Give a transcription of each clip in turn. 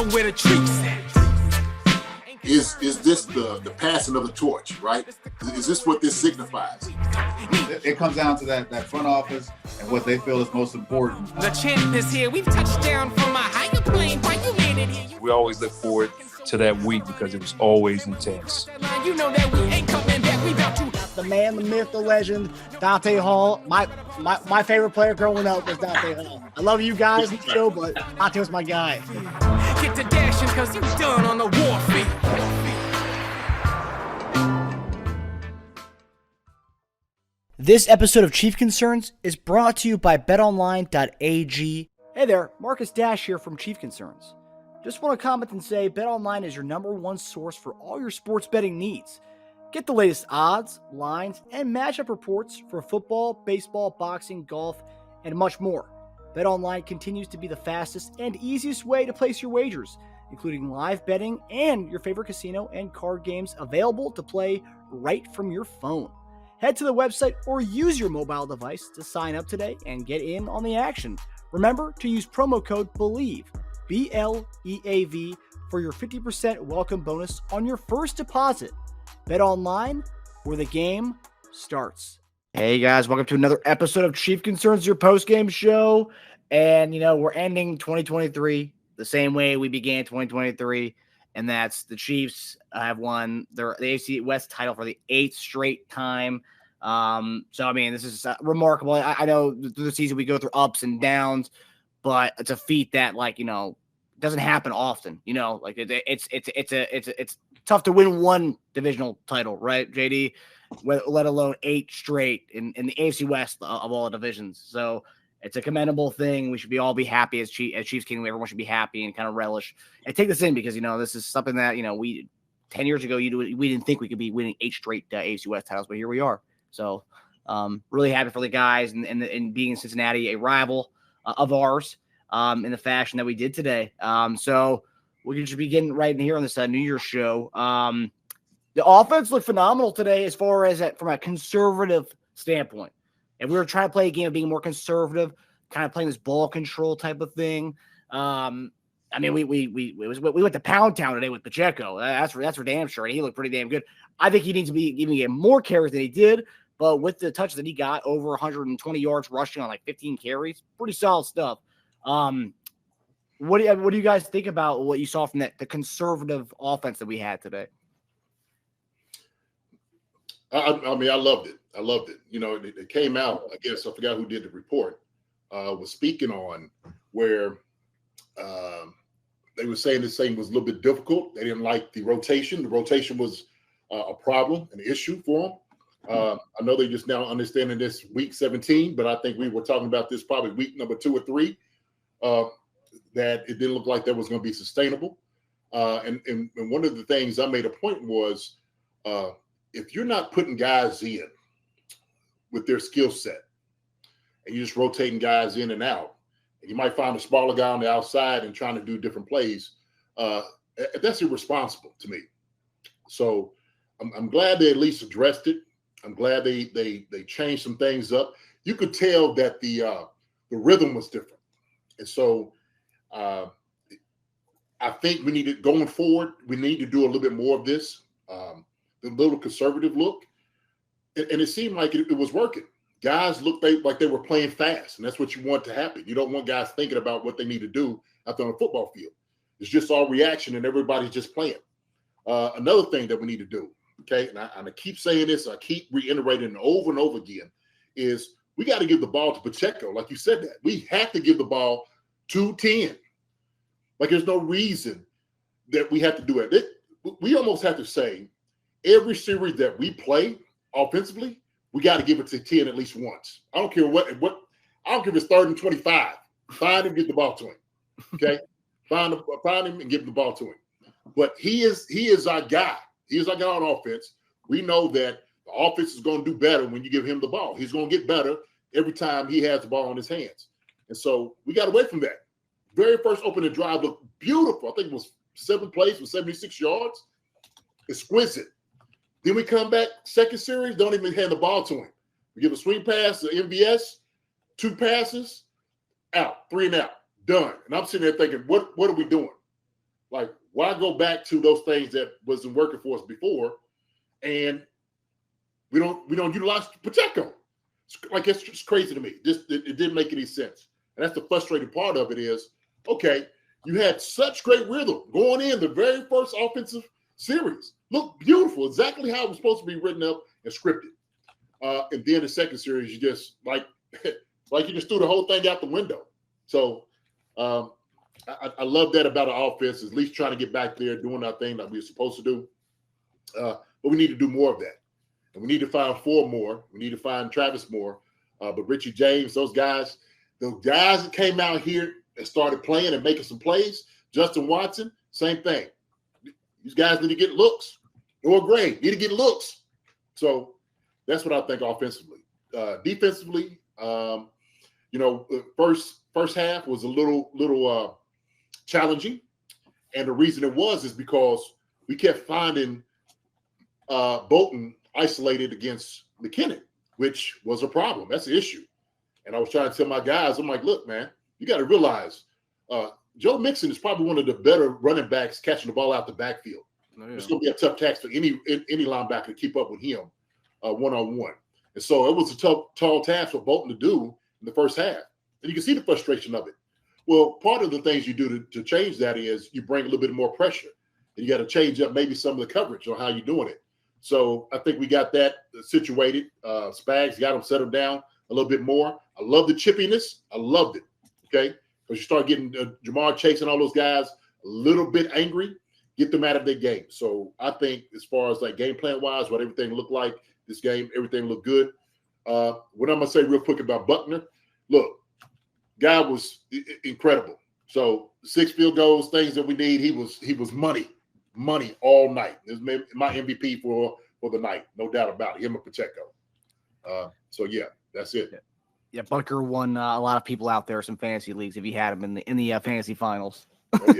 know where the treats at. Is this the passing of the torch, right? Is this what this signifies? It comes down to that front office and what they feel is most important. The champ is here. We've touched down from a higher plane. Why you made it here? We always look forward to that week because it was always intense. You know that we ain't coming back. We about to. The man, the myth, the legend, Dante Hall. My favorite player growing up was Dante Hall. I love you guys in the show, but Dante was my guy. Get to dashing because you done on the warfare. This episode of Chief Concerns is brought to you by betonline.ag. Hey there, Marcus Dash here from Chief Concerns. Just want to comment and say BetOnline is your #1 source for all your sports betting needs. Get the latest odds, lines, and matchup reports for football, baseball, boxing, golf, and much more. BetOnline continues to be the fastest and easiest way to place your wagers, including live betting and your favorite casino and card games available to play right from your phone. Head to the website or use your mobile device to sign up today and get in on the action. Remember to use promo code BELIEVE, BLEAV, for your 50% welcome bonus on your first deposit. Bet online, where the game starts. Hey guys, welcome to another episode of Chief Concerns, your post-game show. And, we're ending 2023 the same way we began 2023, and that's the Chiefs have won the AFC West title for the 8th straight time. This is remarkable. I know through the season we go through ups and downs, but it's a feat that, doesn't happen often. It's tough to win one divisional title, right, JD? Let alone 8 straight in the AFC West of all the divisions. So it's a commendable thing. We should all be happy as Chiefs Kingdom. Everyone should be happy and kind of relish and take this in because, this is something that, we 10 years ago, we didn't think we could be winning 8 straight AFC West titles, but here we are. So really happy for the guys and being in Cincinnati, a rival of ours in the fashion that we did today. So we should be getting right in here on this New Year's show. The offense looked phenomenal today as far as from a conservative standpoint. If we were trying to play a game of being more conservative, kind of playing this ball control type of thing, we went to Pound Town today with Pacheco. That's for damn sure, and he looked pretty damn good. I think he needs to be giving him more carries than he did, but with the touches that he got, over 120 yards rushing on 15 carries, pretty solid stuff. What do you guys think about what you saw from the conservative offense that we had today? I loved it. It came out, I guess, I forgot who did the report, was speaking on where they were saying this thing was a little bit difficult. They didn't like the rotation. The rotation was a problem, an issue for them. I know they're just now understanding this week 17, but I think we were talking about this probably week number 2 or 3, that it didn't look like that was going to be sustainable. And one of the things I made a point was, if you're not putting guys in with their skill set and you're just rotating guys in and out, and you might find a smaller guy on the outside and trying to do different plays, that's irresponsible to me. So I'm glad they at least addressed it. I'm glad they changed some things up. You could tell that the rhythm was different. And so I think we need to, going forward, we need to do a little bit more of this. The little conservative look, and it seemed like it was working. Guys looked like they were playing fast, and that's what you want to happen. You don't want guys thinking about what they need to do out there on the football field. It's just all reaction, and everybody's just playing. Another thing that we need to do, okay, and I keep saying this, I keep reiterating it over and over again, is we got to give the ball to Pacheco. Like you said that. We have to give the ball to 10. There's no reason that we have to do it. We almost have to say, every series that we play offensively, we got to give it to 10 at least once. I don't care what. I don't care if it's 3rd and 25. Find him, get the ball to him. Okay, find him and give the ball to him. But he is our guy. He is our guy on offense. We know that the offense is going to do better when you give him the ball. He's going to get better every time he has the ball in his hands. And so we got away from that. Very first opening drive looked beautiful. I think it was 7 plays for 76 yards. Exquisite. Then we come back, second series, don't even hand the ball to him. We give a swing pass to MVS, 2 passes, out, 3 and out, done. And I'm sitting there thinking, what are we doing? Like, why go back to those things that wasn't working for us before, and we don't utilize Pacheco? It's just crazy to me. It didn't make any sense, and that's the frustrating part of it. Is okay, you had such great rhythm going in the very first offensive series. Looked beautiful, exactly how it was supposed to be written up and scripted. And then the second series, you just like you just threw the whole thing out the window. So I love that about our offense, is at least trying to get back there, doing our thing that we're supposed to do. But we need to do more of that. And we need to find Ford more. We need to find Travis more. But Richie James, those guys that came out here and started playing and making some plays, Justin Watson, same thing. These guys need to get looks. Noah Gray need to get looks. So that's what I think offensively. Defensively, first half was a little challenging. And the reason it was is because we kept finding Bolton isolated against McKinnon, which was a problem. That's the issue. And I was trying to tell my guys, I'm like, look, man, you got to realize Joe Mixon is probably one of the better running backs catching the ball out the backfield. Oh, yeah. It's going to be a tough task for any linebacker to keep up with him one-on-one. And so it was a tall task for Bolton to do in the first half. And you can see the frustration of it. Well, part of the things you do to change that is you bring a little bit more pressure. And you got to change up maybe some of the coverage on how you're doing it. So I think we got that situated. Spags got him settled down a little bit more. I love the chippiness. I loved it, okay? Because you start getting Jamar Chase and all those guys a little bit angry, get them out of their game. So I think as far as like game plan-wise, what everything looked like this game, everything looked good. What I'm going to say real quick about Buckner, look, guy was incredible. So 6 field goals, things that we need, he was money all night. This is my MVP for the night, no doubt about it, him and Pacheco. So, yeah, that's it. Yeah, Bucker won a lot of people out there, some fantasy leagues, if you had him in the fantasy finals. Oh,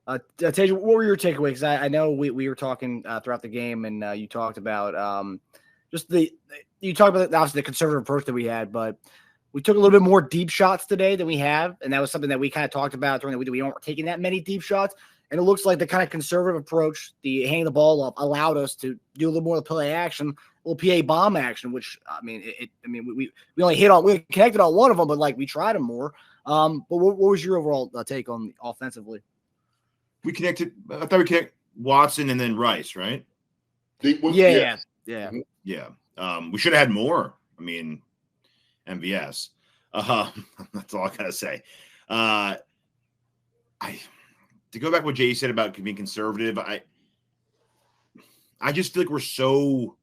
yeah. Teja, what were your takeaways? Because I know we were talking throughout the game, and you talked about obviously the conservative approach that we had, but we took a little bit more deep shots today than we have, and that was something that we kind of talked about during the week. We weren't taking that many deep shots, and it looks like the kind of conservative approach, the handing the ball up, allowed us to do a little more of the play action, a little PA bomb action, which we only connected on one of them, but like we tried them more. But what was your overall take on offensively? I thought we connected Watson and then Rice, right? Yeah. We should have had more. MVS. That's all I gotta say. To go back to what Jay said about being conservative, I just feel like we're so,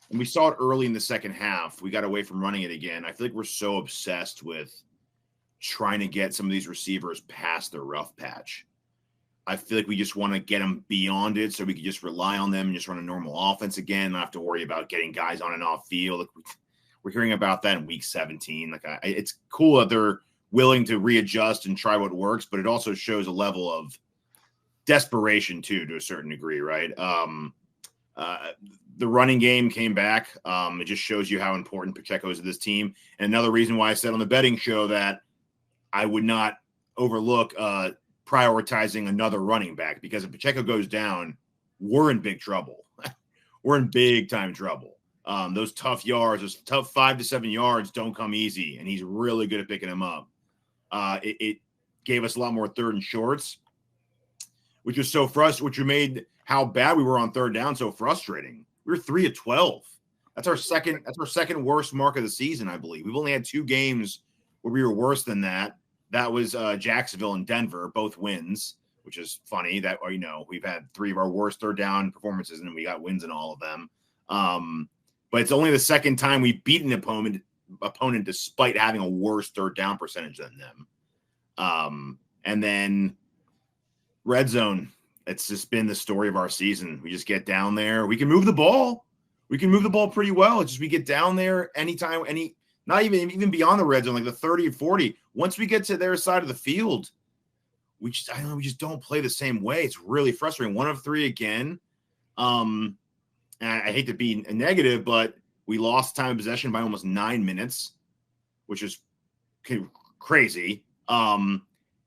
and we saw it early in the second half, we got away from running it again. I feel like we're so obsessed with trying to get some of these receivers past their rough patch. I feel like we just want to get them beyond it so we can just rely on them and just run a normal offense again, not have to worry about getting guys on and off field. We're hearing about that in week 17. It's cool that they're willing to readjust and try what works, but it also shows a level of desperation too, to a certain degree, right? The running game came back. It just shows you how important Pacheco is to this team. And another reason why I said on the betting show that I would not overlook prioritizing another running back, because if Pacheco goes down, we're in big trouble. We're in big time trouble. Those tough yards, those tough 5 to 7 yards don't come easy, and he's really good at picking them up. It gave us a lot more third and shorts, which was so frustrating, which made how bad we were on third down so frustrating. We were 3 of 12. That's our second worst mark of the season, I believe. We've only had 2 games where we were worse than that. That was Jacksonville and Denver, both wins, which is funny that, we've had 3 of our worst third down performances and we got wins in all of them. But it's only the second time we beat an opponent despite having a worse third down percentage than them. And then red zone, it's just been the story of our season. We just get down there. We can move the ball. We can move the ball pretty well. It's just we get down there anytime, not even beyond the red zone, like the 30 or 40. Once we get to their side of the field, we just don't play the same way. It's really frustrating. 1 of 3 again. And I hate to be a negative, but we lost time of possession by almost 9 minutes, which is crazy.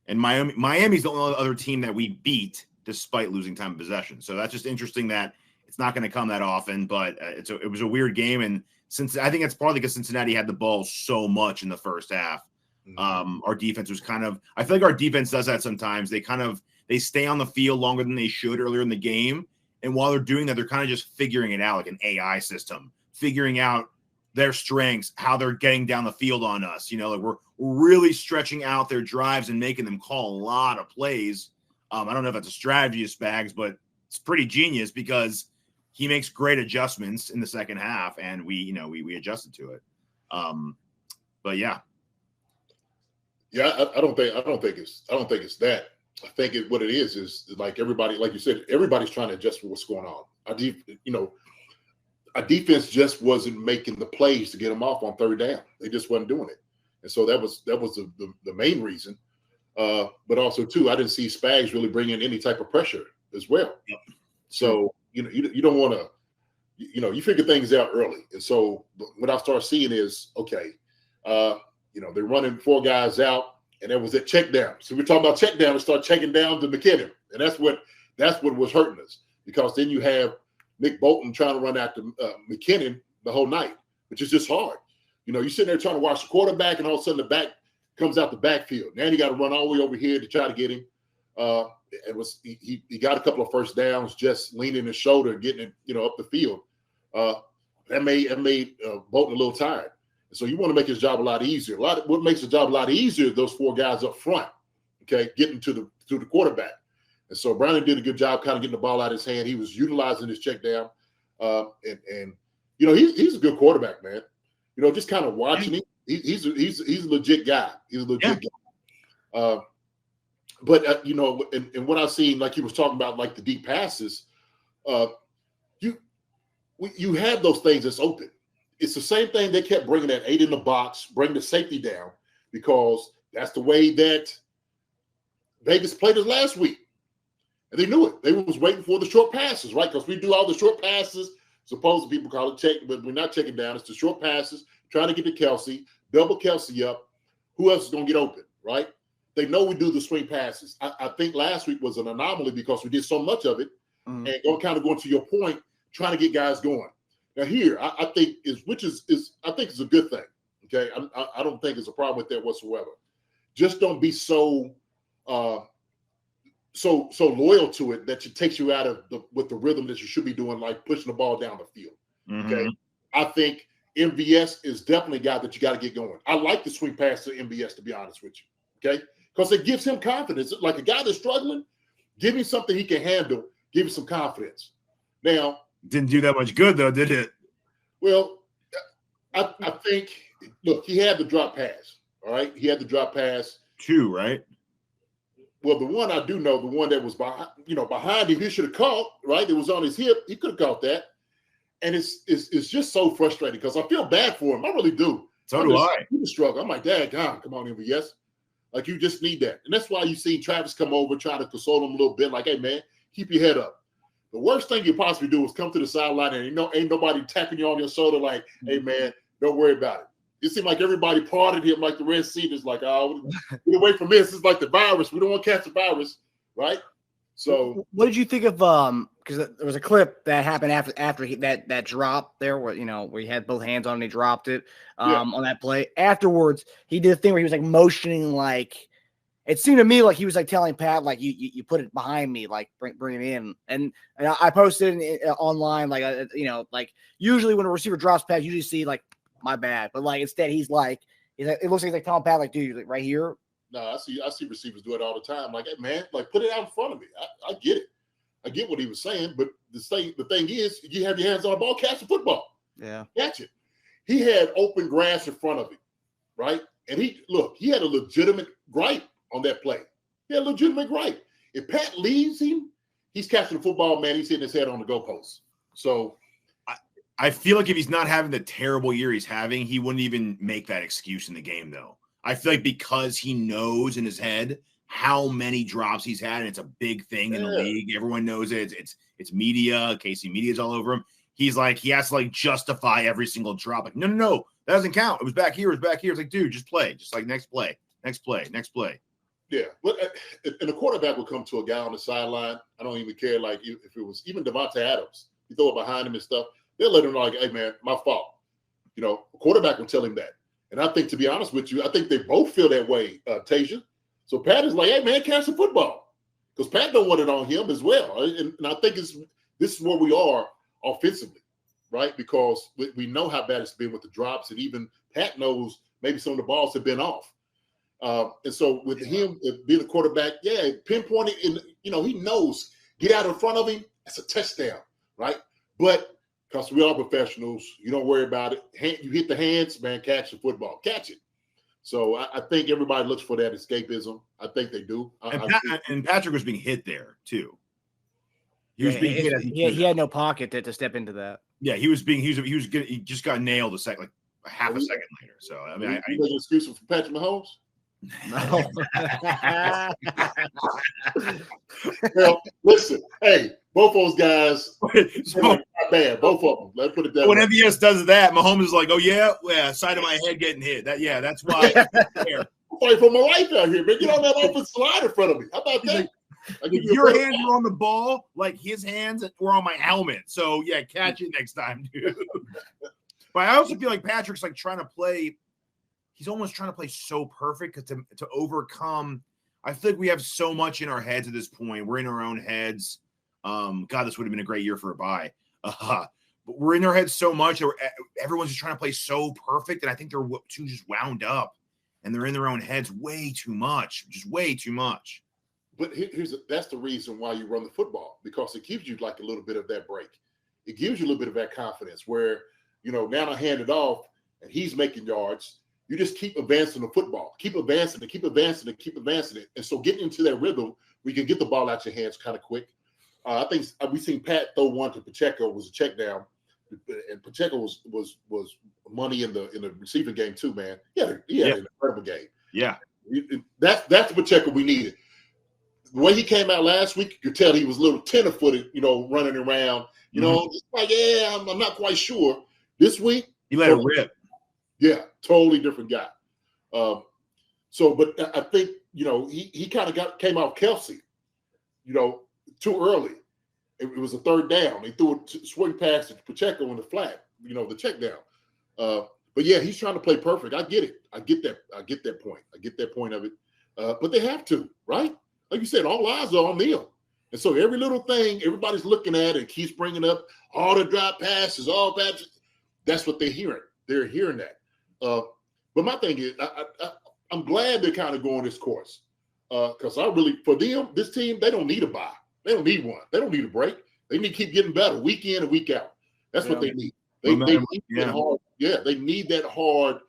And Miami's the only other team that we beat despite losing time of possession. So that's just interesting that it's not going to come that often, but it was a weird game. And since I think it's partly because Cincinnati had the ball so much in the first half, our defense was I feel like our defense does that sometimes. They stay on the field longer than they should earlier in the game. And while they're doing that, they're kind of just figuring it out like an AI system, figuring out their strengths, how they're getting down the field on us. Like we're really stretching out their drives and making them call a lot of plays. I don't know if that's a strategy of Spags, but it's pretty genius because he makes great adjustments in the second half, and we adjusted to it. But yeah. Yeah, I don't think it's that. I think what it is like everybody, like you said, everybody's trying to adjust for what's going on. Our defense just wasn't making the plays to get them off on third down. They just wasn't doing it, and so that was the main reason. But also too, I didn't see Spags really bring in any type of pressure as well. Yep. So you don't want to, you figure things out early, and so what I start seeing is okay. They're running 4 guys out, and there was that check down. So we're talking about check down and start checking down to McKinnon. And that's what was hurting us, because then you have Nick Bolton trying to run after McKinnon the whole night, which is just hard. You're sitting there trying to watch the quarterback, and all of a sudden the back comes out the backfield. Now you got to run all the way over here to try to get him. He got a couple of first downs just leaning his shoulder and getting it, up the field. That made Bolton a little tired. So you want to make his job a lot easier. What makes the job a lot easier is those 4 guys up front, okay, getting to the quarterback. And so Browning did a good job kind of getting the ball out of his hand. He was utilizing his check down. And he's a good quarterback, man. Just kind of watching him, he's a legit guy. He's a legit guy. But and what I've seen, like he was talking about, like the deep passes, you have those things that's open. It's the same thing they kept bringing that 8 in the box, bring the safety down, because that's the way that Vegas played us last week. And they knew it. They was waiting for the short passes, right? Because we do all the short passes. Supposedly people call it check, but we're not checking down. It's the short passes, trying to get to Kelce, double Kelce up. Who else is going to get open, right? They know we do the swing passes. I think last week was an anomaly because we did so much of it. And going to your point, trying to get guys going. Now here, I think is a good thing. Okay, I don't think it's a problem with that whatsoever. Just don't be so loyal to it that it takes you out of the rhythm that you should be doing, like pushing the ball down the field. Okay, I think MVS is definitely a guy that you got to get going. I like the swing pass to MVS, to be honest with you. Okay, because it gives him confidence. Like a guy that's struggling, give him something he can handle. Give him some confidence. Now. Didn't do that much good, though, did it? Well, I think, look, he had the drop pass, all right? He had the drop pass. 2, right? Well, the one I do know, the one that was behind him, he should have caught, right? It was on his hip. He could have caught that. And it's just so frustrating because I feel bad for him. I really do. So do I. He was struggling. I'm like, Dad, God, come on, MVS. Like, you just need that. And that's why you see Travis come over, try to console him a little bit, like, hey, man, keep your head up. The worst thing you possibly do is come to the sideline and ain't nobody tapping you on your shoulder like, hey, man, don't worry about it. It seemed like everybody parted him like the Red Sea. It's like, oh, get away from this. It's like the virus. We don't want to catch the virus, right? So what did you think of because there was a clip that happened after that drop there where he had both hands on and he dropped it on that play. Afterwards, he did a thing where he was like motioning, like it seemed to me like he was like telling Pat, like you put it behind me, like bring it in. And I posted it online, like like usually when a receiver drops pass, you usually see like my bad, but like instead he's like it looks like he's like telling Pat, like, dude, like right here. No, I see receivers do it all the time. Like, hey, man, like put it out in front of me. I get it. I get what he was saying, but the thing is, you have your hands on the ball, catch the football. Yeah, catch it. He had open grass in front of him, right? And he had a legitimate gripe on that play. He had a legitimate gripe. If Pat leaves him, he's catching the football, man. He's hitting his head on the goalpost. So I feel like if he's not having the terrible year he's having, he wouldn't even make that excuse in the game, though. I feel like because he knows in his head how many drops he's had, and it's a big thing in the league. Everyone knows it. It's media. KC media's all over him. He's like, he has to like justify every single drop. Like, no, that doesn't count. It was back here. It's like, dude, just play. Just like next play. Yeah, but and the quarterback will come to a guy on the sideline. I don't even care. Like if it was even Devontae Adams, you throw it behind him and stuff. They'll let him know, like, "Hey, man, my fault." You know, a quarterback will tell him that. And I think, to be honest with you, I think they both feel that way, Teja. So Pat is like, "Hey, man, catch the football," because Pat don't want it on him as well. And I think this is where we are offensively, right? Because we know how bad it's been with the drops, and even Pat knows maybe some of the balls have been off. And so with him being a quarterback, pinpointing, and he knows, get out in front of him, that's a touchdown, right? But because we are professionals, you don't worry about it. You hit the hands, man, catch the football, catch it. So I think everybody looks for that escapism. I think they do. And Patrick was being hit there too. He was being hit. He had no pocket to step into that. Yeah, he just got nailed a half a second later. So I mean, you make an excuse for Patrick Mahomes. No. Well, listen, hey, both those guys, not bad. Both of them. Let's put it that when way. MVS does that, Mahomes is like, "Oh yeah, side of my head getting hit." That's why. I'm fighting for my life out here, man. Get on that offensive line in front of me. How about that? If your hands were on the ball, like his hands were on my helmet. So yeah, catch it next time, dude. But I also feel like Patrick's like trying to play. He's almost trying to play so perfect to overcome. I feel like we have so much in our heads at this point. We're in our own heads. God, this would have been a great year for a bye. But we're in our heads so much that everyone's just trying to play so perfect. And I think they're too just wound up. And they're in their own heads way too much. Just way too much. But that's the reason why you run the football. Because it gives you like a little bit of that break. It gives you a little bit of that confidence where, now I hand it off and he's making yards. You just keep advancing the football, keep advancing it, keep advancing it, keep advancing it. And so getting into that rhythm, we can get the ball out your hands kind of quick. I think we've seen Pat throw one to Pacheco, was a check down. And Pacheco was money in the receiving game too, man. He had an incredible game. Yeah. That's the Pacheco we needed. The way he came out last week, you could tell he was a little tenderfooted, running around. Just like, I'm not quite sure. This week, he let it rip. Yeah, totally different guy. But I think, he kind of came out Kelce, too early. It was a third down. He threw a swing pass to Pacheco in the flat, the check down. But yeah, he's trying to play perfect. I get it. I get that point. I get that point of it. But they have to, right? Like you said, all eyes are on them. And so every little thing everybody's looking at and keeps bringing up all the drop passes, all that. That's what they're hearing. They're hearing that. But my thing is, I'm glad they're kind of going this course because for them, this team, they don't need a bye. They don't need one. They don't need a break. They need to keep getting better week in and week out. That's what they need. They need that hard. Yeah, they need that hard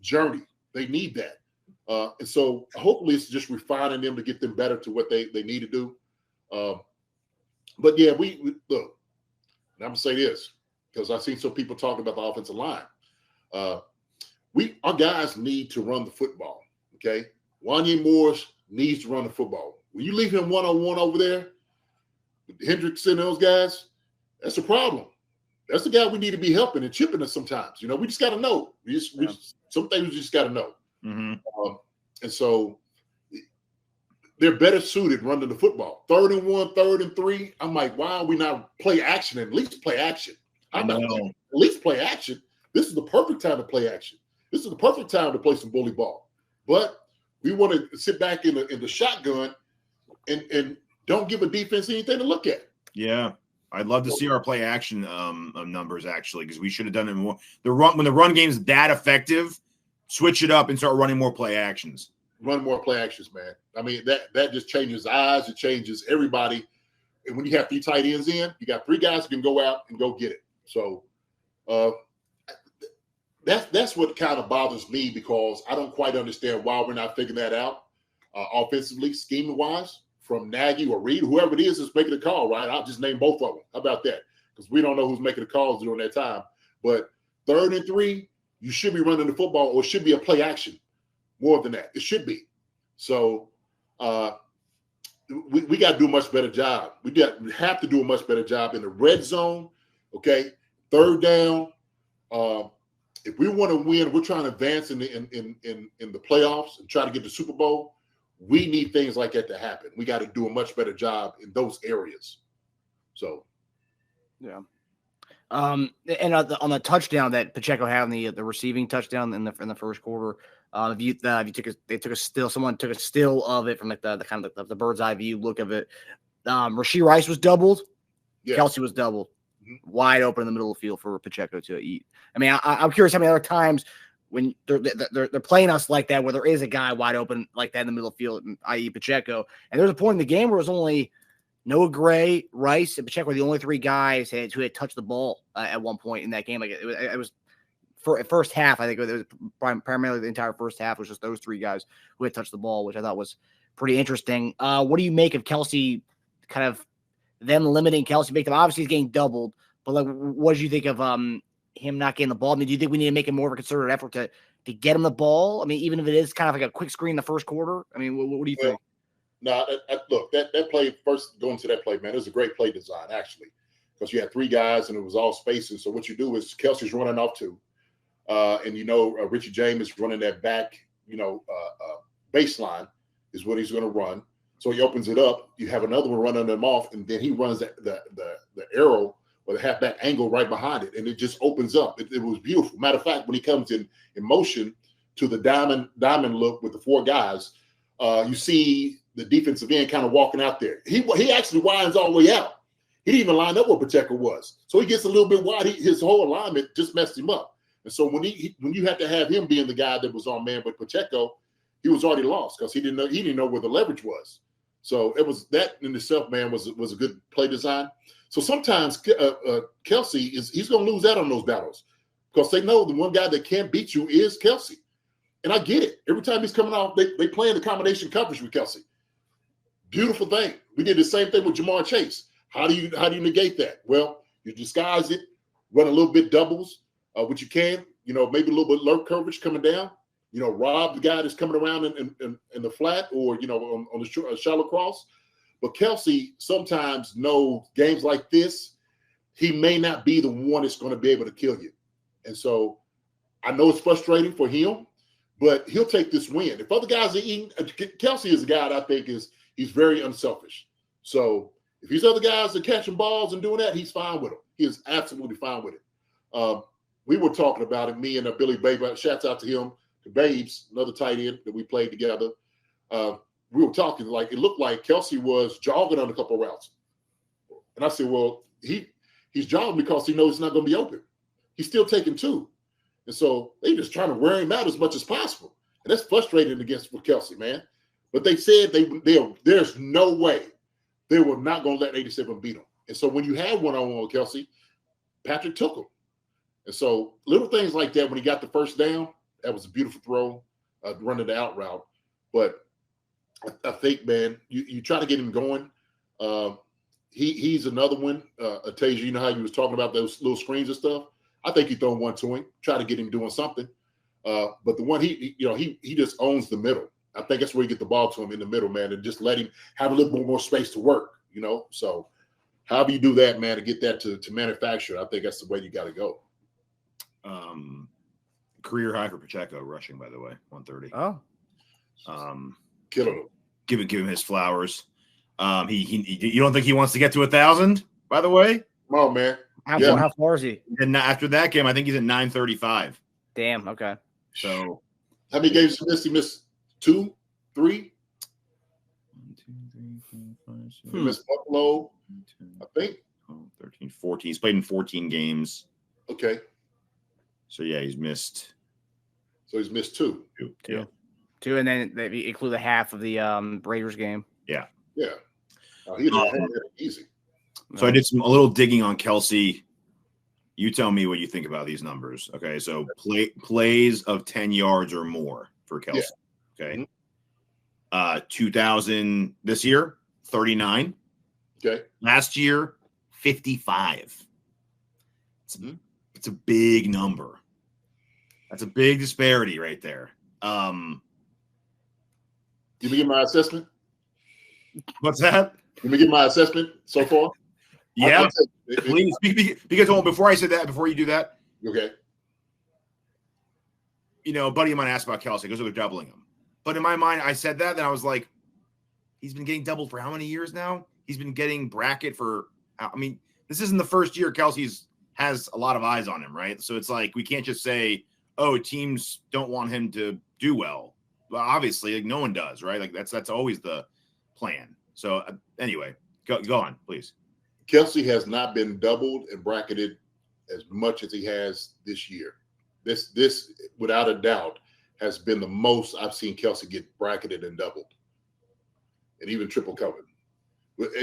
journey. They need that. And so hopefully it's just refining them to get them better to what they need to do. But yeah, we look, and I'm going to say this because I've seen some people talking about the offensive line. Our guys need to run the football. Okay, Wanya Morris needs to run the football. When you leave him one-on-one over there with Hendricks and those guys, that's a problem. That's the guy we need to be helping and chipping us sometimes. We just got to know. Some things we just got to know. Mm-hmm. And so they're better suited running the football. 3rd and 1, 3rd and 3. I'm like, why are we not play action? At least play action. At least play action. This is the perfect time to play action. This is the perfect time to play some bully ball. But we want to sit back in the shotgun and don't give a defense anything to look at. Yeah. I'd love to see our play action numbers actually, because we should have done it more. When the run game is that effective, switch it up and start running more play actions. Run more play actions, man. I mean, that just changes eyes. It changes everybody. And when you have 3 tight ends in, you got 3 guys who can go out and go get it. So that's what kind of bothers me because I don't quite understand why we're not figuring that out offensively, scheming-wise, from Nagy or Reed, whoever it is that's making the call, right? I'll just name both of them. How about that? Because we don't know who's making the calls during that time. But 3rd and 3, you should be running the football or it should be a play action more than that. It should be. So we got to do a much better job. We have to do a much better job in the red zone, okay? 3rd down. If we want to win, we're trying to advance in the playoffs and try to get the Super Bowl. We need things like that to happen. We got to do a much better job in those areas. So, yeah. And on the touchdown that Pacheco had on the receiving touchdown in the first quarter, if you took a still, someone took a still of it from like the kind of the bird's eye view look of it. Rashee Rice was doubled. yeah. Kelce was doubled, wide open in the middle of the field for Pacheco to eat. I mean, I'm curious how many other times when they're playing us like that, where there is a guy wide open like that in the middle of the field, i.e. Pacheco. And there's a point in the game where it was only Noah Gray, Rice, and Pacheco were the only three guys who had touched the ball at one point in that game. Like it was for first half. I think it was primarily the entire first half was just those three guys who had touched the ball, which I thought was pretty interesting. What do you make of Kelce? Kind of them limiting Kelce, make them obviously he's getting doubled, but like, what did you think of him not getting the ball? I mean, do you think we need to make a more of a concerted effort to get him the ball? I mean, even if it is kind of like a quick screen in the first quarter. I mean, what do you think? No, look, that play, first going to that play, man, it was a great play design, actually, because you had three guys and it was all spacing. So what you do is Kelce's running off two, and Richie James is running that back, baseline is what he's going to run. So he opens it up. You have another one running them off, and then he runs the arrow or the halfback angle right behind it, and it just opens up. It was beautiful. Matter of fact, when he comes in motion to the diamond look with the four guys, you see the defensive end kind of walking out there. He actually winds all the way out. He didn't even line up where Pacheco was, so he gets a little bit wide. His whole alignment just messed him up. And so when you had to have him being the guy that was on man with Pacheco, he was already lost because he didn't know where the leverage was. So it was that in itself, man, was a good play design. So sometimes Kelce he's going to lose out on those battles because they know the one guy that can't beat you is Kelce. And I get it. Every time he's coming off, they play in the combination coverage with Kelce. Beautiful thing. We did the same thing with Jamar Chase. How do you negate that? Well, you disguise it, run a little bit doubles, which you can, maybe a little bit low coverage coming down. Rob the guy that's coming around in the flat or, on the shallow cross. But Kelce sometimes knows games like this, he may not be the one that's going to be able to kill you. And so I know it's frustrating for him, but he'll take this win. If other guys are eating, Kelce is a guy that I think he's very unselfish. So if these other guys are catching balls and doing that, he's fine with them. He is absolutely fine with it. We were talking about it, me and Billy Babe, shouts out to him. The Babes, another tight end that we played together, we were talking like it looked like Kelce was jogging on a couple of routes. And I said, well, he's jogging because he knows it's not going to be open. He's still taking two. And so they just trying to wear him out as much as possible. And that's frustrating for Kelce, man. But they said there's no way they were not going to let 87 beat him. And so when you had one-on-one with Kelce, Patrick took him. And so little things like that when he got the first down, that was a beautiful throw, running the out route. But I think, man, you try to get him going. He's another one. Teja, you know how you was talking about those little screens and stuff? I think you throw one to him, try to get him doing something. But the one he just owns the middle. I think that's where you get the ball to him in the middle, man, and just let him have a little bit more space to work, So however you do that, man, to get that to manufacture, I think that's the way you got to go. Career high for Pacheco rushing, by the way, 130. Oh, Killing him. Give him his flowers. You don't think he wants to get to 1,000? By the way, come on, man. How far is he? And after that game, I think he's at 935. Damn. Okay. So how many games he missed? He missed 2, 3. 1, 2, 3, 4, 5, 6. He missed Buffalo, I think. 13, 14. He's played in 14 games. Okay. So yeah, he's missed. So he's missed 2. Two, and then they include the half of the Raiders game. Yeah. Yeah. He had it easy. So I did a little digging on Kelce. You tell me what you think about these numbers. Okay. So plays of 10 yards or more for Kelce. Yeah. Okay. 2000 this year, 39. Okay. Last year, 55. It's a big number. That's a big disparity right there. Did we get my assessment? What's that? Did we get my assessment so far? Yeah. Please, because before I said that, before you do that, okay. A buddy of mine asked about Kelce because they're doubling him. But in my mind, I said that, and I was like, he's been getting doubled for how many years now? He's been getting bracket for, I mean, this isn't the first year Kelce has a lot of eyes on him, right? So it's like, we can't just say, oh, teams don't want him to do well. Well, obviously, like no one does, right? Like that's always the plan. So anyway, go on, please. Kelce has not been doubled and bracketed as much as he has this year. This without a doubt has been the most I've seen Kelce get bracketed and doubled, and even triple covered.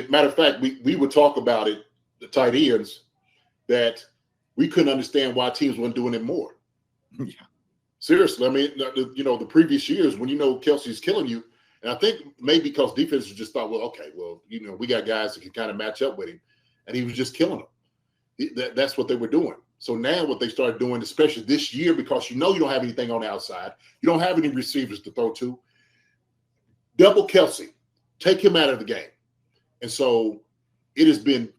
Matter of fact, we would talk about it, the tight ends, that we couldn't understand why teams weren't doing it more. Yeah. Seriously, I mean, the previous years when Kelce's killing you, and I think maybe because defenses just thought, well, okay, well, we got guys that can kind of match up with him, and he was just killing them. That's what they were doing. So now what they started doing, especially this year, because you don't have anything on the outside, you don't have any receivers to throw to, double Kelce, take him out of the game. And so it has been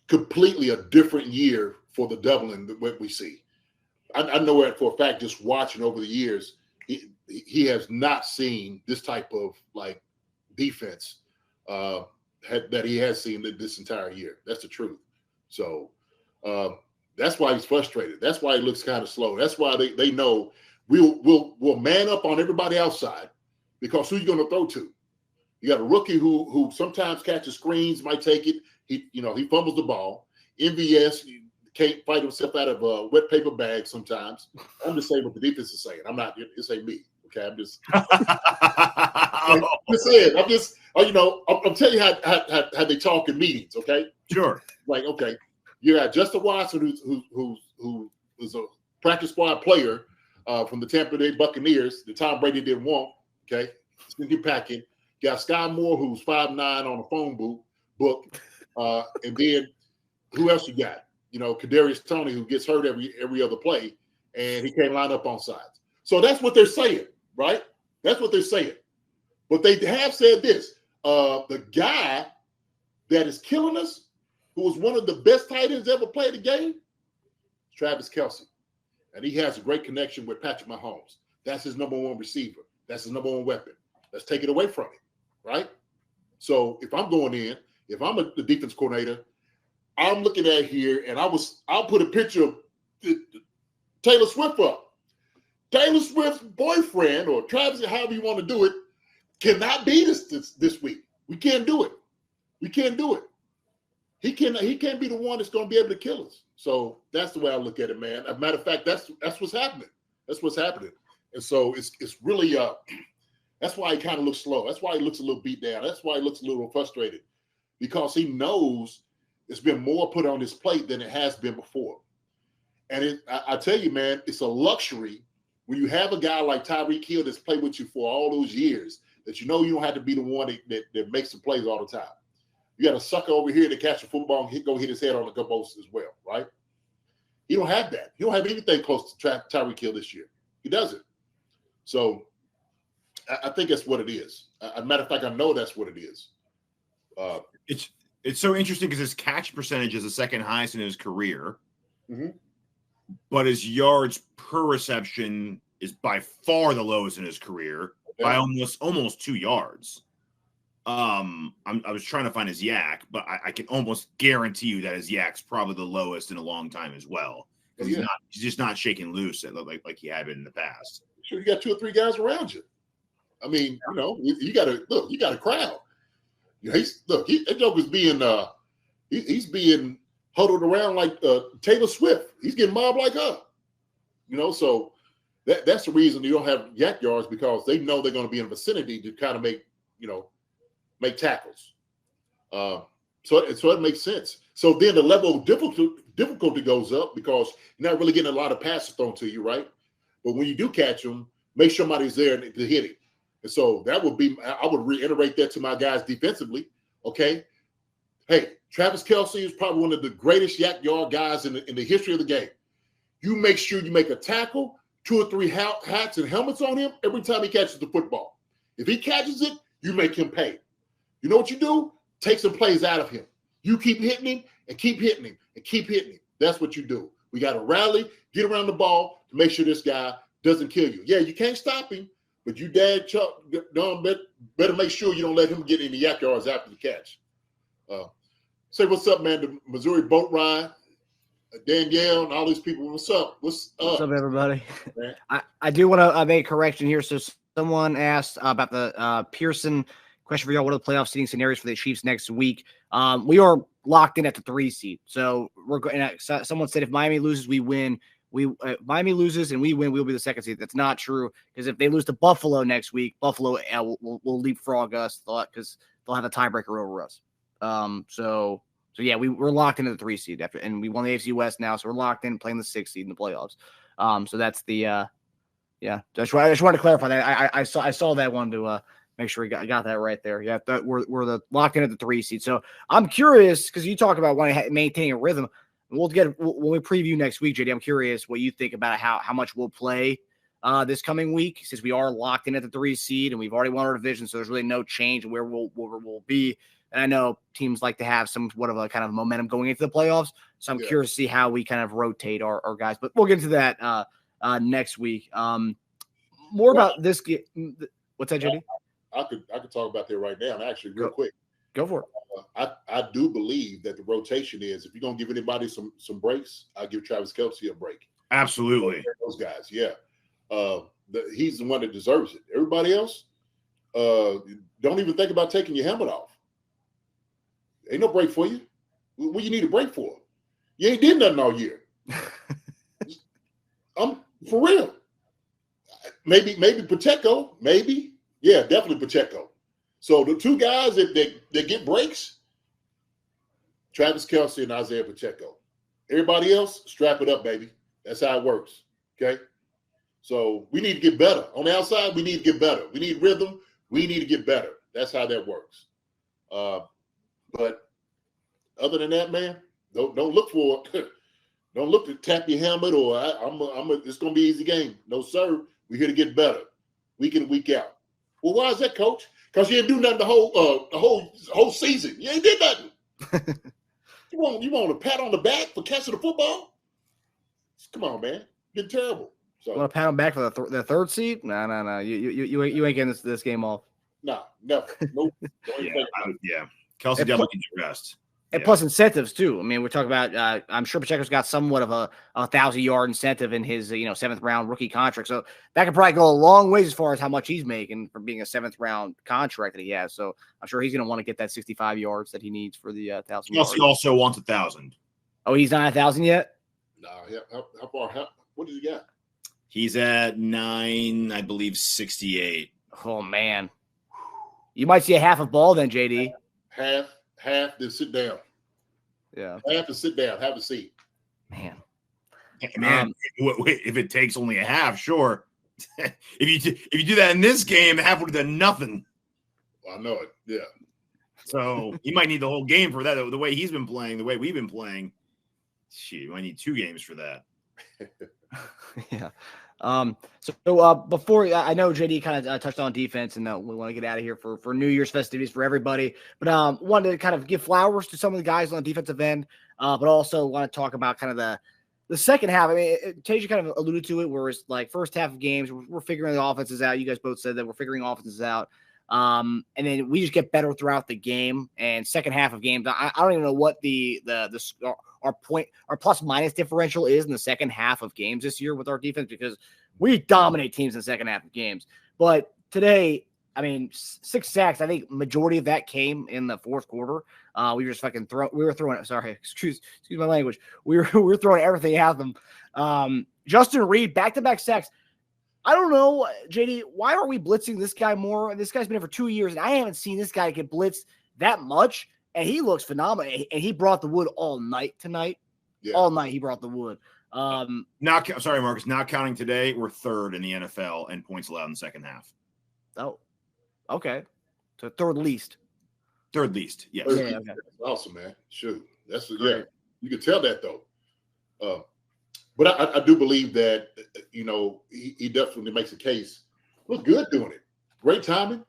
completely a different year for the doubling than what we see. I know that for a fact, just watching over the years, he has not seen this type of like defense that he has seen this entire year. That's the truth. So that's why he's frustrated. That's why he looks kind of slow. That's why they know we'll man up on everybody outside, because who you going to throw to? You got a rookie who sometimes catches screens, might take it. He fumbles the ball. MVS can't fight himself out of a wet paper bag sometimes. I'm just saying what the defense is saying. I'm not. This ain't me. Okay, I'm just. I'm just saying. I'm telling you how they talk in meetings. Okay. Sure. Like, okay, you got Justin Watson, who's a practice squad player from the Tampa Bay Buccaneers, that Tom Brady didn't want. Okay, stinky packing. You got Sky Moore, who's 5'9" on a phone book, and then who else you got? Kadarius Toney, who gets hurt every other play, and he can't line up on sides. So that's what they're saying, right? That's what they're saying. But they have said this: the guy that is killing us, who was one of the best tight ends ever played the game, Travis Kelce, and he has a great connection with Patrick Mahomes. That's his number one receiver. That's his number one weapon. Let's take it away from him, right? So if I'm going in, if I'm the defense coordinator, I'm looking at here, and I'll put a picture of Taylor Swift up. Taylor Swift's boyfriend, or Travis, however you want to do it, cannot be this week. We can't do it. We can't do it. He can't be the one that's going to be able to kill us. So that's the way I look at it, man. As a matter of fact, that's what's happening. That's what's happening. And so it's really that's why he kind of looks slow. That's why he looks a little beat down. That's why he looks a little frustrated, because he knows it's been more put on his plate than it has been before. And I tell you, man, it's a luxury when you have a guy like Tyreek Hill that's played with you for all those years, that you don't have to be the one that makes the plays all the time. You got a sucker over here to catch a football and go hit his head on the post as well, right? You don't have that. You don't have anything close to Tyreek Hill this year. He doesn't. So I think that's what it is. As a matter of fact, I know that's what it is. It's so interesting because his catch percentage is the second highest in his career, mm-hmm. but his yards per reception is by far the lowest in his career, by almost 2 yards. I was trying to find his yak, but I can almost guarantee you that his yak's probably the lowest in a long time as well, because he's just not shaking loose like he had been in the past. Sure, you got 2 or 3 guys around you. I mean, you got a crowd. That joker's being he's being huddled around like Taylor Swift. He's getting mobbed like her. So that's the reason you don't have yak yards, because they know they're going to be in the vicinity to kind of make tackles. So it makes sense. So then the level of difficulty goes up, because you're not really getting a lot of passes thrown to you, right? But when you do catch them, make sure somebody's there to hit it. And so I would reiterate that to my guys defensively. Okay. Hey, Travis Kelce is probably one of the greatest yak yard guys in the history of the game. You make sure you make a tackle, 2 or 3 hats and helmets on him every time he catches the football. If he catches it, you make him pay. You know what you do? Take some plays out of him. You keep hitting him and keep hitting him and keep hitting him. That's what you do. We got to rally, get around the ball to make sure this guy doesn't kill you. Yeah, you can't stop him, But you dad Chuck Dunn better make sure you don't let him get any yak yards after the catch. Say what's up, man. The Missouri boat ride, Danielle, and all these people. What's up? What's up, everybody? I do want to make a correction here. So someone asked about the Pearson question for y'all. What are the playoff seeding scenarios for the Chiefs next week? We are locked in at the 3 seed. So we're going. Someone said if Miami loses, we win. Miami loses and we win, we'll be the 2nd seed. That's not true, because if they lose to Buffalo next week, Buffalo will leapfrog us because they'll have a tiebreaker over us. So yeah, we're locked into the 3 seed after, and we won the AFC West now, so we're locked in playing the 6th seed in the playoffs. So that's the yeah. I just wanted to clarify that. I saw that one to make sure we got that right there. Yeah, we're the locked in at the 3 seed. So I'm curious, because you talk about maintaining a rhythm. When we preview next week, JD, I'm curious what you think about how much we'll play this coming week, since we are locked in at the 3 seed and we've already won our division, so there's really no change in where we'll be. And I know teams like to have somewhat of a kind of momentum going into the playoffs, so I'm curious to see how we kind of rotate our guys. But we'll get into that next week. More about this game. What's that, JD? I could talk about that right now, actually, real quick. Go for it. I do believe that the rotation is, if you're going to give anybody some breaks, I give Travis Kelce a break. Absolutely. Those guys, yeah. He's the one that deserves it. Everybody else, don't even think about taking your helmet off. Ain't no break for you. What you need a break for? You ain't did nothing all year. For real. Maybe Pacheco, maybe. Yeah, definitely Pacheco. So the 2 guys that get breaks, Travis Kelce and Isaiah Pacheco. Everybody else, strap it up, baby. That's how it works. Okay? So we need to get better. On the outside, we need to get better. We need rhythm. We need to get better. That's how that works. But other than that, man, don't look for don't look to tap your helmet or it's gonna be an easy game. No, sir. We're here to get better, week in, week out. Well, why is that, coach? Because you didn't do nothing the whole season. You ain't did nothing. You want a pat on the back for catching the football? Come on, man. You're terrible. So you want to pat on back for the 3rd seed? No. You ain't getting this game off. No, never. Nope. Yeah. Kelce definitely can do best. And plus incentives too. I mean, we're talking about. I'm sure Pacheco's got somewhat of a 1,000-yard incentive in his 7th round rookie contract. So that could probably go a long ways as far as how much he's making from being a 7th round contract that he has. So I'm sure he's going to want to get that 65 yards that he needs for the 1,000. He also wants 1,000. Oh, he's not 1,000 yet. No, how far? What does he got? He's at 9, I believe, 68. Oh man, you might see a half a ball then, JD. Half, then sit down. Yeah. Half and sit down. Have a seat. Man, if it takes only a half, sure. if you do that in this game, half would have done nothing. I know it. Yeah. So you might need the whole game for that. The way he's been playing, the way we've been playing, you might need 2 games for that. Yeah. So before, I know JD kind of touched on defense, and we want to get out of here for New Year's festivities for everybody. But wanted to kind of give flowers to some of the guys on the defensive end, but also want to talk about kind of the second half. I mean, Teja kind of alluded to it, where it's like first half of games, we're figuring the offenses out. You guys both said that we're figuring offenses out. And then we just get better throughout the game. And second half of games, I don't even know what our plus minus differential is in the second half of games this year with our defense, because we dominate teams in the second half of games. But today, I mean, 6 sacks. I think majority of that came in the 4th quarter. We were just fucking throwing. Sorry, excuse my language. We were throwing everything at them. Justin Reed, back-to-back sacks. I don't know, JD, why are we blitzing this guy more? This guy's been here for 2 years, and I haven't seen this guy get blitzed that much, and he looks phenomenal. And he brought the wood all night tonight. Yeah. All night he brought the wood. Sorry, Marcus, not counting today, we're 3rd in the NFL in points allowed in the second half. Oh, okay. So 3rd least. 3rd least, yes. Yeah, okay. That's awesome, man. Shoot. Yeah. You can tell that, though. But I do believe that, he definitely makes a case. Look good doing it. Great timing.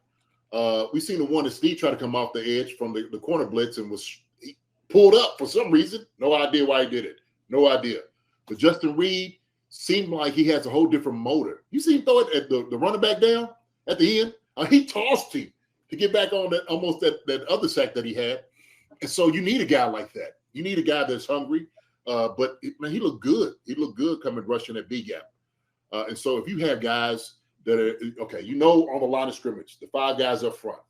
We've seen the one that Steve tried to come off the edge from the corner blitz and he pulled up for some reason. No idea why he did it. No idea. But Justin Reed seemed like he has a whole different motor. You see him throw it at the running back down? at the end. He tossed him to get back on that almost that other sack that he had. And so you need a guy like that. You need a guy that's hungry. But man, he looked good. He looked good coming rushing that B gap. And so if you have guys that are okay, on the line of scrimmage, the 5 guys up front,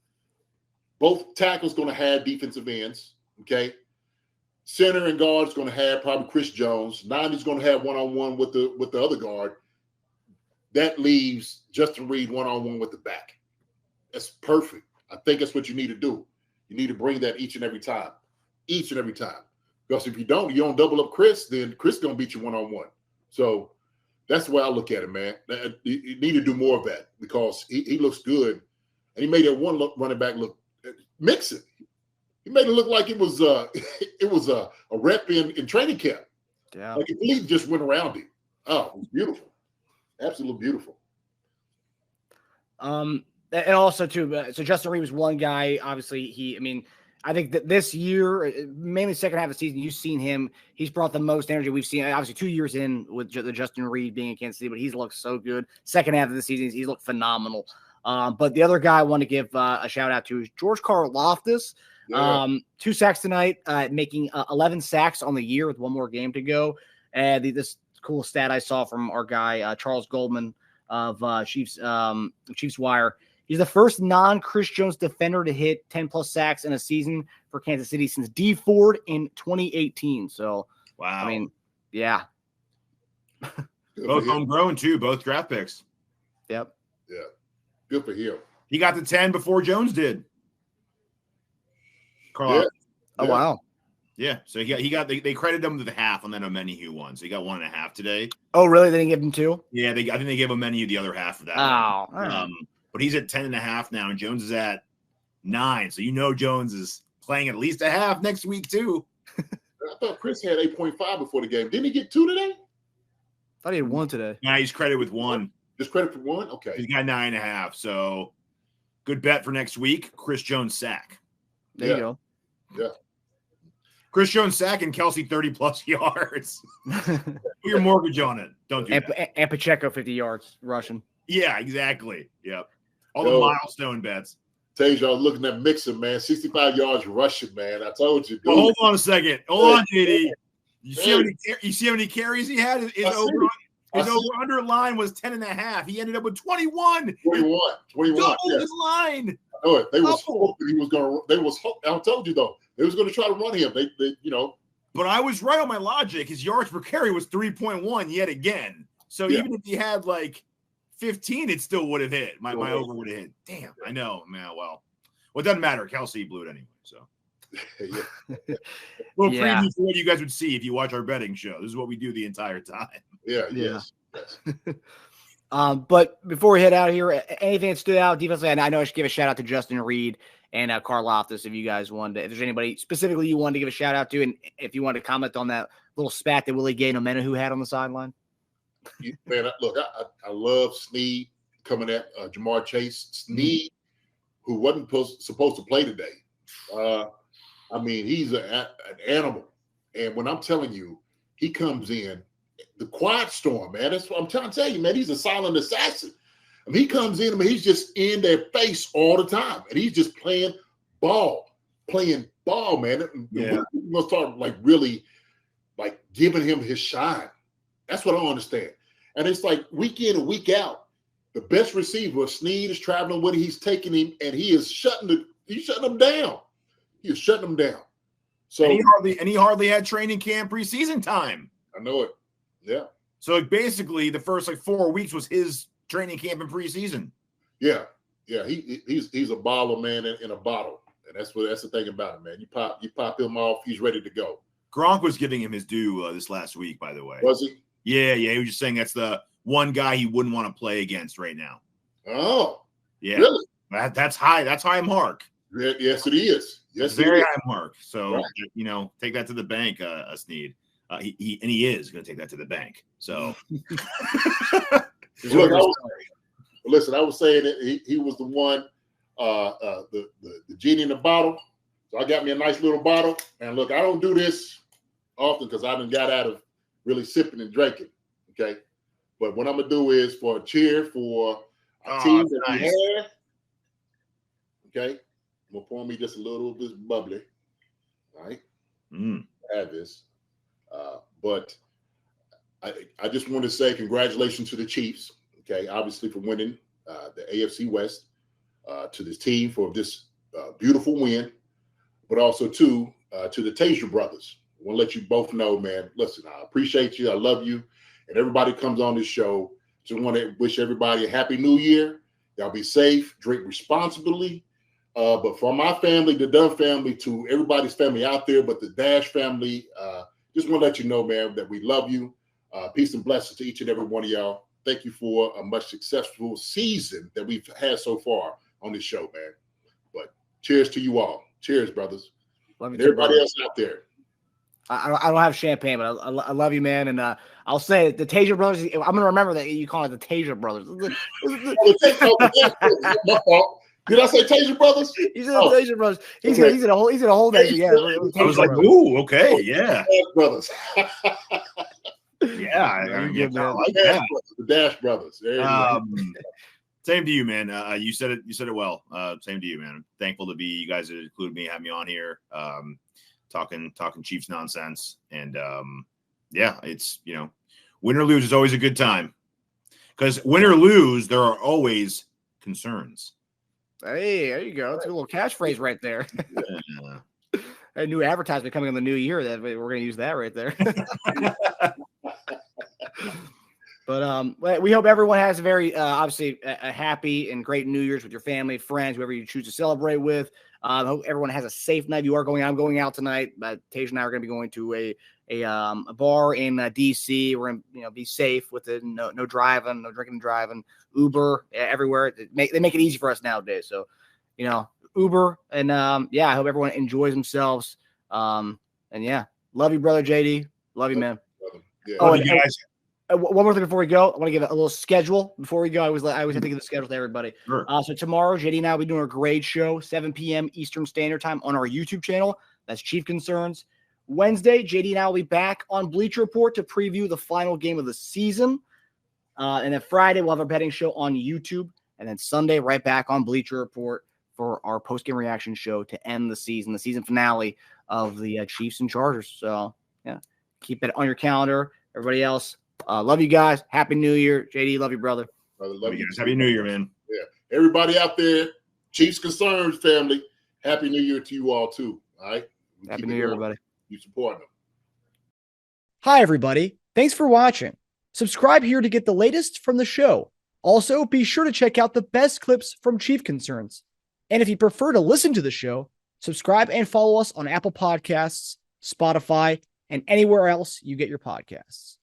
both tackles going to have defensive ends. Okay, center and guard is going to have probably Chris Jones. 90's going to have one-on-one with the other guard. That leaves Justin Reed one-on-one with the back. That's perfect. I think that's what you need to do. You need to bring that each and every time. Because if you don't double up Chris, then Chris is going to beat you one-on-one. So that's the way I look at it, man. You need to do more of that because he looks good. And he made that one running back look mixing. He made it look like it was a rep in training camp. Yeah. Like he just went around him. Oh, it was beautiful. Absolutely beautiful. And also too, so Justin Reed was one guy. Obviously, I think that this year, mainly second half of the season, you've seen him. He's brought the most energy we've seen. Obviously, 2 years in with the Justin Reed being in Kansas City, but he's looked so good. Second half of the season, he's looked phenomenal. But the other guy I want to give a shout out to is George Karlaftis. Yeah. 2 sacks tonight, making 11 sacks on the year with one more game to go. And this cool stat I saw from our guy Charles Goldman of Chiefs Wire. He's the first non-Chris Jones defender to hit 10-plus sacks in a season for Kansas City since D Ford in 2018. So, wow. Yeah. Both homegrown, too. Both draft picks. Yep. Yeah. Good for him. He got the 10 before Jones did. Carl. Yeah. Oh, wow. Yeah. So they credited him to the half on that Omenihu one. So he got 1.5 today. Oh, really? They didn't give him 2? Yeah. I think they gave Omenihu the other half of that. Oh. Right. But he's at 10.5 now, and Jones is at 9. So Jones is playing at least a half next week, too. I thought Chris had 8.5 before the game. Didn't he get 2 today? I thought he had 1 today. Yeah, he's credited with 1. Just credit for 1? Okay. He's got 9.5. So good bet for next week. Chris Jones sack. There you go. Yeah. Chris Jones sack and Kelce 30-plus yards. Put your mortgage on it. Don't do that. And Pacheco 50 yards rushing. Yeah, exactly. Yep. All the milestone bets. Teja, I was looking at Mixon, man. 65 yards rushing, man. I told you. Well, hold on a second. Hold on, JD. You see how many carries he had? His over-under line was 10.5. He ended up with 21. 21. Double Yeah. his line. I know it. They was hoping he was going to – I told you, though. They was going to try to run him. They But I was right on my logic. His yards per carry was 3.1 yet again. So even if he had, 15, it still would have hit. My over would have hit. Damn, I know, man. Well, it doesn't matter. Kelce blew it anyway. So, little preview for what you guys would see if you watch our betting show. This is what we do the entire time. Yeah. Yes. But before we head out here, anything that stood out defensively? I know I should give a shout out to Justin Reed and Karlaftis if you guys wanted to. If there's anybody specifically you wanted to give a shout out to, and if you wanted to comment on that little spat that Willie Gay Nomena had on the sideline. Man, look, I love Snead coming at Jamar Chase. Snead, who wasn't supposed to play today. He's an animal. And when I'm telling you, he comes in, the quiet storm, man. That's what I'm trying to tell you, man. He's a silent assassin. He comes in, he's just in their face all the time. And he's just playing ball, man. Yeah. We're going to start, really, giving him his shine. That's what I don't understand. And it's week in and week out, the best receiver, Snead, is traveling with him. He's taking him, and he is shutting them down. He is shutting them down. So and he hardly had training camp preseason time. I know it. Yeah. So basically, the first 4 weeks was his training camp and preseason. Yeah. Yeah. He's a baller, man, in a bottle, and that's the thing about him, man. You pop him off, he's ready to go. Gronk was giving him his due this last week, by the way. Was he? Yeah. He was just saying that's the one guy he wouldn't want to play against right now. Oh, yeah. Really? That's high. That's high mark. Yes, it is. Yes, very high mark. So take that to the bank, Snead. He is going to take that to the bank. So, look, I was saying that he was the one, the genie in the bottle. So I got me a nice little bottle, and look, I don't do this often because I done got out of really sipping and drinking. Okay, but what I'm gonna do is for a cheer for a team that nice. we had. Okay, I'm gonna pour me just a little of this bubbly. All right, have this. But I just want to say congratulations to the Chiefs. Okay, obviously for winning the AFC West. To this team for this beautiful win, but also to the Teja brothers. I want to let you both know, man. Listen, I appreciate you. I love you, and everybody comes on this show. Just want to wish everybody a happy New Year. Y'all be safe, drink responsibly. But for my family, the Dunn family, to everybody's family out there, but the Dash family, just want to let you know, man, that we love you. Peace and blessings to each and every one of y'all. Thank you for a much successful season that we've had so far on this show, man. But cheers to you all. Cheers, brothers. Love you And too, everybody brother. else out there. I don't have champagne, but I love you, man. And I'll say the Teja brothers. I'm gonna remember that you call it the Teja brothers. My fault. Did I say Teja brothers? He's the Teja brothers. He's gonna hold that. Yeah, I was like, ooh, okay, yeah, Dash brothers. yeah. I Good, man. like that. The Dash brothers. There you go. Same to you, man. You said it well. Same to you, man. Thankful to be you guys that included me, have me on here, talking Chiefs nonsense, and yeah, it's win or lose is always a good time, because win or lose, there are always concerns. Hey, there you go. It's a little catchphrase right there. Yeah. A new advertisement coming in the new year. That we're going to use that right there. But we hope everyone has a very obviously a happy and great New Year's with your family, friends, whoever you choose to celebrate with. I hope everyone has a safe night. You are going out. I'm going out tonight. But Tej and I are going to be going to a bar in DC. We're going to be safe with it. No driving, no drinking and driving. Uber everywhere. They make it easy for us nowadays. So, Uber and yeah, I hope everyone enjoys themselves. And yeah, love you, brother JD. Love you, man. Yeah. Oh, you guys. One more thing before we go, I want to give a little schedule before we go. I always have to give the schedule to everybody. Sure. So tomorrow, JD and I will be doing a grade show, 7 p.m. Eastern Standard Time on our YouTube channel. That's Chief Concerns. Wednesday, JD and I will be back on Bleacher Report to preview the final game of the season. And then Friday, we'll have our betting show on YouTube. And then Sunday, right back on Bleacher Report for our post-game reaction show to end the season finale of the Chiefs and Chargers. So, yeah, keep it on your calendar. Everybody else, love you guys. Happy New Year. JD, love you, brother. Love you guys. Happy New Year, man. Yeah. Everybody out there, Chiefs Concerns family, Happy New Year to you all, too. All right? Happy New Year, everybody. You support them. Hi, everybody. Thanks for watching. Subscribe here to get the latest from the show. Also, be sure to check out the best clips from Chief Concerns. And if you prefer to listen to the show, subscribe and follow us on Apple Podcasts, Spotify, and anywhere else you get your podcasts.